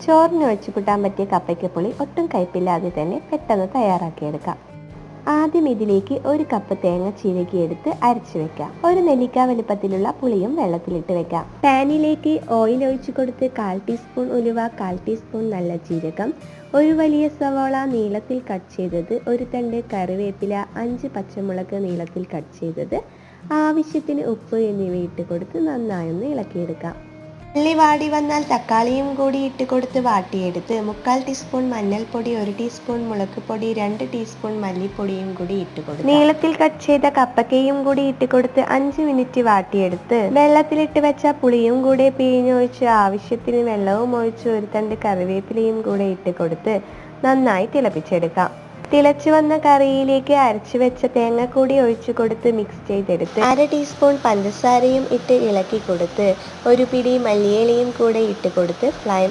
ചോറിന് ഒഴിച്ചു കൂട്ടാൻ പറ്റിയ കപ്പയ്ക്കപ്പുളി ഒട്ടും കയ്പില്ലാതെ തന്നെ പെട്ടെന്ന് തയ്യാറാക്കിയെടുക്കാം. ആദ്യം ഇതിലേക്ക് 1 കപ്പ് തേങ്ങ ചിരകിയെടുത്ത് അരച്ചു വെക്കാം. 1 നെല്ലിക്ക വലുപ്പത്തിലുള്ള പുളിയും വെള്ളത്തിലിട്ട് വെക്കാം. പാനിലേക്ക് ഓയിൽ ഒഴിച്ചു കൊടുത്ത് 1/4 ടീസ്പൂൺ ഉലുവ, 1/4 ടീസ്പൂൺ നല്ല ജീരകം, 1 വലിയ സവാള നീളത്തിൽ കട്ട് ചെയ്തത്, 1 തണ്ട് കറിവേപ്പില, 5 പച്ചമുളക് നീളത്തിൽ കട്ട് ചെയ്തത്, ആവശ്യത്തിന് ഉപ്പ് എന്നിവ ഇട്ട് കൊടുത്ത് നന്നായൊന്ന് ഇളക്കിയെടുക്കാം. ഉള്ളി വാടി വന്നാൽ തക്കാളിയും കൂടി ഇട്ട് കൊടുത്ത് വാട്ടിയെടുത്ത് 1/4 ടീസ്പൂൺ മഞ്ഞൾപ്പൊടി, 1 ടീസ്പൂൺ മുളക് പൊടി, 2 ടീസ്പൂൺ മല്ലിപ്പൊടിയും കൂടി ഇട്ട് കൊടുത്ത് നീളത്തിൽ കട്ട് ചെയ്ത കപ്പക്കയും കൂടി ഇട്ട് കൊടുത്ത് 5 മിനിറ്റ് വാട്ടിയെടുത്ത് വെള്ളത്തിലിട്ട് വെച്ച പുളിയും കൂടെ പിഴിഞ്ഞൊഴിച്ച് ആവശ്യത്തിന് വെള്ളവും ഒഴിച്ച് 1 തണ്ട് കറിവേപ്പിലയും കൂടെ ഇട്ട് കൊടുത്ത് നന്നായി തിളപ്പിച്ചെടുക്കാം. തിളച്ചു വന്ന കറിയിലേക്ക് അരച്ചു വെച്ച തേങ്ങ കൂടി ഒഴിച്ചു കൊടുത്ത് മിക്സ് ചെയ്തെടുത്ത് 1/2 ടീസ്പൂൺ പഞ്ചസാരയും ഇട്ട് ഇളക്കി കൊടുത്ത് 1 പിടി മല്ലിയിലയും കൂടെ ഇട്ട് കൊടുത്ത് ഫ്ലെയിം